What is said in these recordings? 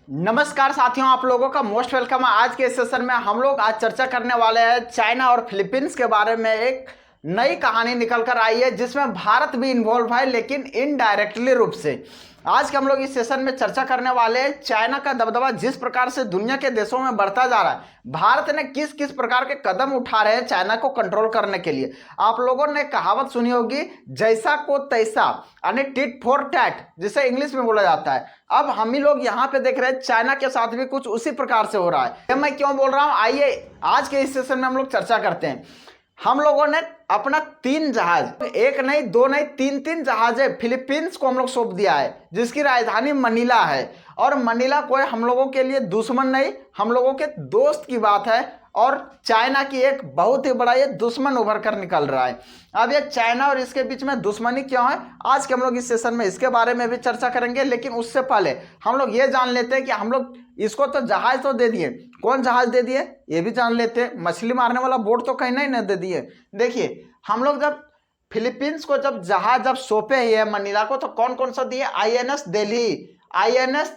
नमस्कार साथियों, आप लोगों का मोस्ट वेलकम है। आज के इस सेशन में हम लोग आज चर्चा करने वाले हैं चाइना और फिलीपींस के बारे में। एक नई कहानी निकल कर आई है जिसमें भारत भी इन्वॉल्व है, लेकिन इनडायरेक्टली रूप से। आज के हम लोग इस सेशन में चर्चा करने वाले हैं चाइना का दबदबा जिस प्रकार से दुनिया के देशों में बढ़ता जा रहा है, भारत ने किस किस प्रकार के कदम उठा रहे हैं चाइना को कंट्रोल करने के लिए। आप लोगों ने कहावत सुनी होगी, जैसा को तैसा, यानी टिट फॉर टैट, जिसे इंग्लिश में बोला जाता है। अब हम ही लोग यहाँ पे देख रहे हैं चाइना के साथ भी कुछ उसी प्रकार से हो रहा है। ये मैं क्यों बोल रहा हूँ, आइए आज के इस सेशन में हम लोग चर्चा करते हैं। हम लोगों ने अपना 3 जहाज, एक नहीं दो नहीं तीन जहाजें फिलीपींस को हम लोग सौंप दिया है, जिसकी राजधानी मनीला है। और मनीला कोई हम लोगों के लिए दुश्मन नहीं, हम लोगों के दोस्त की बात है। और चाइना की एक बहुत ही बड़ा ये दुश्मन उभर कर निकल रहा है। अब ये चाइना और इसके बीच में दुश्मनी क्यों है, आज के हम लोग इस सेशन में इसके बारे में भी चर्चा करेंगे। लेकिन उससे पहले हम लोग ये जान लेते हैं कि हम लोग इसको तो जहाज तो दे दिए, कौन जहाज दे दिए ये भी जान लेते हैं। मछली मारने वाला बोट तो कहीं नहीं दे दिए। देखिए, हम लोग जब फिलीपींस को जब सौंपे ही है मनीला को, तो कौन कौन सा दिए, INS Delhi, INS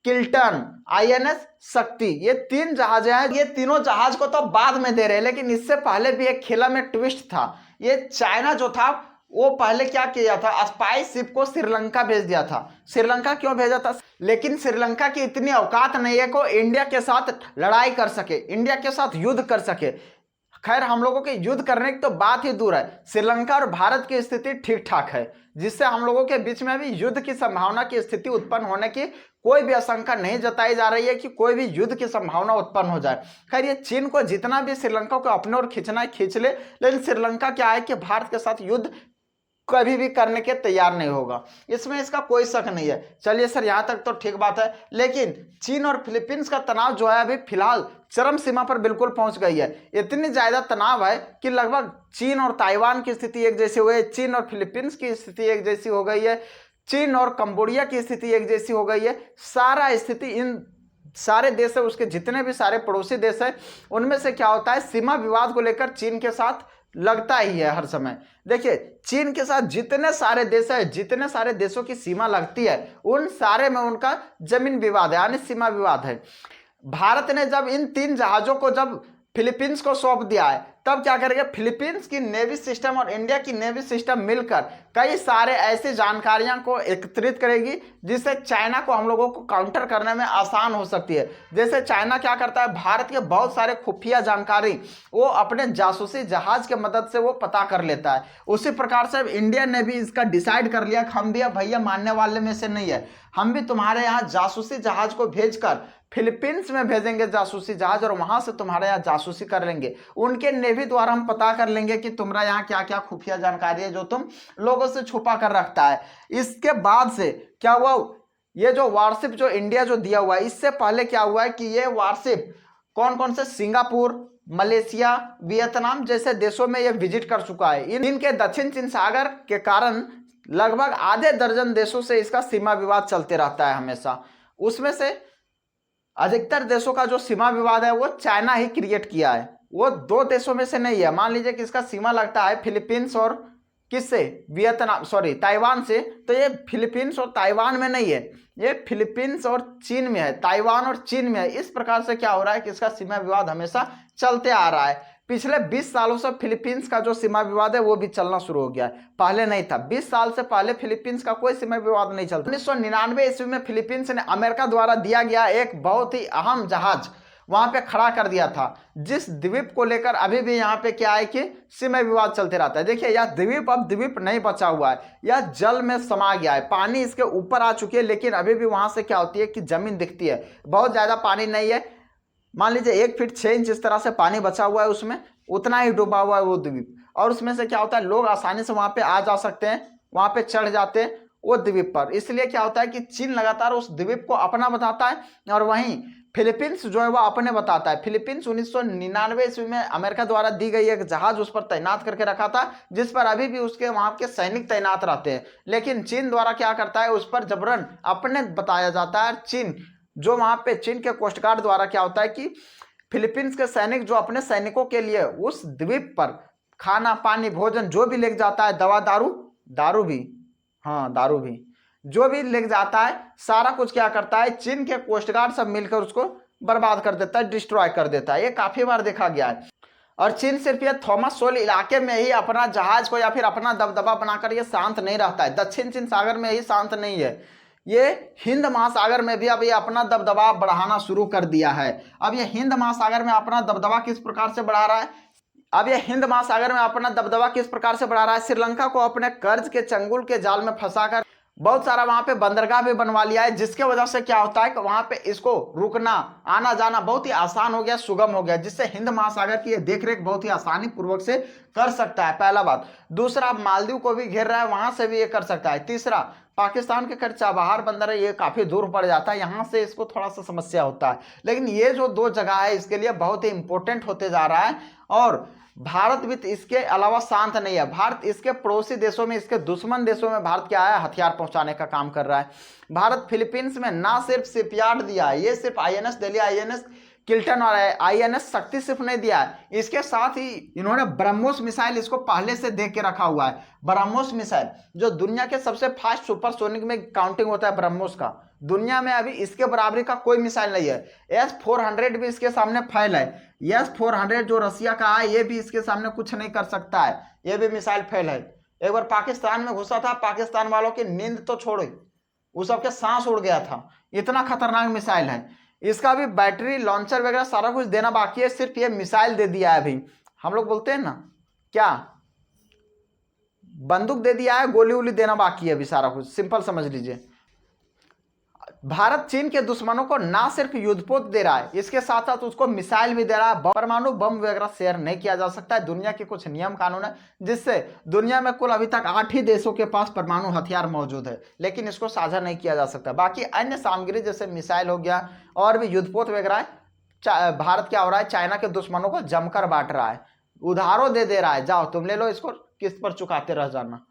Kiltan, INS शक्ति, ये 3 जहाज हैं। ये तीनों जहाज को तो बाद में दे रहे हैं, लेकिन इससे पहले भी एक खेला में ट्विस्ट था। ये चाइना जो था वो पहले क्या किया था, स्पाई शिप को श्रीलंका भेज दिया था। श्रीलंका क्यों भेजा था, लेकिन श्रीलंका की इतनी औकात नहीं है को इंडिया के साथ लड़ाई कर सके, इंडिया के साथ युद्ध कर सके। खैर, हम लोगों के युद्ध करने की तो बात ही दूर है, श्रीलंका और भारत की स्थिति ठीक ठाक है, जिससे हम लोगों के बीच में भी युद्ध की संभावना की स्थिति उत्पन्न होने की कोई भी आशंका नहीं जताई जा रही है कि कोई भी युद्ध की संभावना उत्पन्न हो जाए। खैर, ये चीन को जितना भी श्रीलंका को अपने ओर खींचना है खींच ले, लेकिन श्रीलंका क्या है कि भारत के साथ युद्ध कभी भी करने के तैयार नहीं होगा, इसमें इसका कोई शक नहीं है। चलिए सर, यहाँ तक तो ठीक बात है। लेकिन चीन और फिलीपींस का तनाव जो है अभी फिलहाल चरम सीमा पर बिल्कुल पहुंच गई है। इतनी ज्यादा तनाव है कि लगभग चीन और ताइवान की स्थिति एक जैसी हो गई, चीन और फिलीपींस की स्थिति एक जैसी हो गई है, चीन और कंबोडिया की स्थिति एक जैसी हो गई है। सारा स्थिति इन सारे देश है, उसके जितने भी सारे पड़ोसी देश है, उनमें से क्या होता है, सीमा विवाद को लेकर चीन के साथ लगता ही है हर समय। देखिए, चीन के साथ जितने सारे देश है, जितने सारे देशों की सीमा लगती है, उन सारे में उनका जमीन विवाद है, यानी सीमा विवाद है। भारत ने जब इन 3 जहाजों को जब फिलीपींस को सौंप दिया है, तब क्या करेंगे, फिलीपींस की नेवी सिस्टम और इंडिया की नेवी सिस्टम मिलकर कई सारे ऐसी जानकारियां को एकत्रित करेगी जिससे चाइना को हम लोगों को काउंटर करने में आसान हो सकती है। जैसे चाइना क्या करता है, भारत के बहुत सारे खुफिया जानकारी वो अपने जासूसी जहाज के मदद से वो पता कर लेता है। उसी प्रकार से इंडिया ने भी इसका डिसाइड कर लिया कि हम भी अब भैया मानने वाले में से नहीं है, हम भी तुम्हारे यहाँ जासूसी जहाज को भेजकर फिलीपींस में भेजेंगे जासूसी जहाज, और वहां से तुम्हारे यहाँ जासूसी कर लेंगे। उनके नेवी द्वारा हम पता कर लेंगे कि तुम्हारा यहाँ क्या क्या खुफिया जानकारी है जो तुम लोगों से छुपा कर रखता है। इसके बाद से क्या हुआ, ये जो वारशिप जो इंडिया जो दिया हुआ है, इससे पहले क्या हुआ है कि ये वारशिप कौन कौन से सिंगापुर, मलेशिया, वियतनाम जैसे देशों में ये विजिट कर चुका है। इनके दक्षिण चीन सागर के कारण लगभग आधे दर्जन देशों से इसका सीमा विवाद चलते रहता है हमेशा। उसमें से अधिकतर देशों का जो सीमा विवाद है वो चाइना ही क्रिएट किया है, वो 2 देशों में से नहीं है। मान लीजिए कि इसका सीमा लगता है फिलीपींस और किससे, वियतनाम, सॉरी ताइवान से, तो ये फिलीपींस और ताइवान में नहीं है, ये फिलीपींस और चीन में है, ताइवान और चीन में है। इस प्रकार से क्या हो रहा है कि इसका सीमा विवाद हमेशा चलते आ रहा है। पिछले 20 सालों से फिलीपींस का जो सीमा विवाद है वो भी चलना शुरू हो गया है, पहले नहीं था। 20 साल से पहले फिलीपींस का कोई सीमा विवाद नहीं चलता। 1999 ईस्वी में फिलीपींस ने अमेरिका द्वारा दिया गया एक बहुत ही अहम जहाज वहां पे खड़ा कर दिया था, जिस द्वीप को लेकर अभी भी यहाँ पे क्या है कि सीमा विवाद चलते रहता है। देखिए, यह द्वीप अब द्वीप नहीं बचा हुआ है, यह जल में समा गया है, पानी इसके ऊपर आ चुकी है, लेकिन अभी भी वहां से क्या होती है कि जमीन दिखती है, बहुत ज्यादा पानी नहीं है। मान लीजिए 1 फीट 6 इंच इस तरह से पानी बचा हुआ है, उसमें उतना ही डूबा हुआ है वो द्वीप। और उसमें से क्या होता है, लोग आसानी से वहां पे आ जा सकते हैं, वहां पे चढ़ जाते हैं वो द्वीप पर। इसलिए क्या होता है कि चीन लगातार उस द्वीप को अपना बताता है, और वहीं फिलीपींस जो है वह अपने बताता है। फिलीपींस 1999 ईस्वी में अमेरिका द्वारा दी गई एक जहाज उस पर तैनात करके रखा था, जिस पर अभी भी उसके वहां के सैनिक तैनात रहते हैं। लेकिन चीन द्वारा क्या करता है, उस पर जबरन अपने बताया जाता है। चीन जो वहां पे चीन के कोस्ट गार्ड द्वारा क्या होता है कि फिलीपींस के सैनिक जो अपने सैनिकों के लिए उस द्वीप पर खाना पानी भोजन जो भी लेके जाता है, दवा दारू, दारू भी, हाँ दारू भी, जो भी ले जाता है सारा कुछ क्या करता है, चीन के कोस्ट गार्ड सब मिलकर उसको बर्बाद कर देता है, डिस्ट्रॉय कर देता है। ये काफी बार देखा गया है। और चीन सिर्फ ये थॉमस सोल इलाके में ही अपना जहाज को या फिर अपना दबदबा बनाकर ये शांत नहीं रहता है, दक्षिण चीन सागर में ही शांत नहीं है, ये हिंद महासागर में भी अब ये अपना दबदबा बढ़ाना शुरू कर दिया है। अब ये हिंद महासागर में अपना दबदबा किस प्रकार से बढ़ा रहा है, अब ये हिंद महासागर में अपना दबदबा किस प्रकार से बढ़ा रहा है, श्रीलंका को अपने कर्ज के चंगुल के जाल में फंसाकर बहुत सारा वहां पे बंदरगाह भी बनवा लिया है, जिसके वजह से क्या होता है कि वहां पे इसको रुकना आना जाना बहुत ही आसान हो गया, सुगम हो गया, जिससे हिंद महासागर की ये देखरेख बहुत ही आसानी पूर्वक से कर सकता है, पहला बात। दूसरा, मालदीव को भी घेर रहा है, वहां से भी ये कर सकता है। तीसरा, पाकिस्तान के खैर चाबहार बंदर है, ये काफी दूर पड़ जाता है, यहां से इसको थोड़ा सा समस्या होता है, लेकिन ये जो दो जगह है इसके लिए बहुत ही इंपॉर्टेंट होते जा रहा है। और भारत भी इसके अलावा शांत नहीं है, भारत इसके पड़ोसी देशों में, इसके दुश्मन देशों में भारत क्या है, हथियार पहुंचाने का काम कर रहा है। भारत फिलीपींस में ना सिर्फ शिपयार्ड दिया है, ये सिर्फ आईएनएस दिल्ली, आईएनएस किल्टन और आईएनएस शक्ति सिर्फ नहीं दिया है, इसके साथ ही इन्होंने ब्रह्मोस मिसाइल इसको पहले से देख के रखा हुआ है। ब्रह्मोस मिसाइल जो दुनिया के सबसे फास्ट सुपरसोनिक में काउंटिंग होता है ब्रह्मोस का, दुनिया में अभी इसके बराबरी का कोई मिसाइल नहीं है। S-400 भी इसके सामने फेल है, S-400 जो रसिया का है ये भी इसके सामने कुछ नहीं कर सकता है, ये भी मिसाइल फेल है। एक बार पाकिस्तान में घुसा था, पाकिस्तान वालों की नींद तो छोड़ो, वो सबके सांस उड़ गया था, इतना खतरनाक मिसाइल है। इसका भी बैटरी लॉन्चर वगैरह सारा कुछ देना बाकी है, सिर्फ ये मिसाइल दे दिया है। अभी हम लोग बोलते हैं ना क्या, बंदूक दे दिया है, गोली वोली देना बाकी है अभी, सारा कुछ सिंपल समझ लीजिए। भारत चीन के दुश्मनों को ना सिर्फ युद्धपोत दे रहा है, इसके साथ साथ उसको मिसाइल भी दे रहा है। परमाणु बम वगैरह शेयर नहीं किया जा सकता है, दुनिया के कुछ नियम कानून है, जिससे दुनिया में कुल अभी तक 8 ही देशों के पास परमाणु हथियार मौजूद है, लेकिन इसको साझा नहीं किया जा सकता। बाकी अन्य सामग्री जैसे मिसाइल हो गया और भी युद्धपोत वगैरह, भारत क्या हो रहा है, चाइना के दुश्मनों को जमकर बांट रहा है, उधारों दे रहा है, जाओ तुम ले लो, इसको किस्त पर चुकाते रह जाना।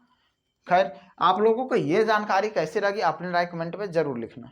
खैर, आप लोगों को ये जानकारी कैसी लगी अपनी राय कमेंट में जरूर लिखना।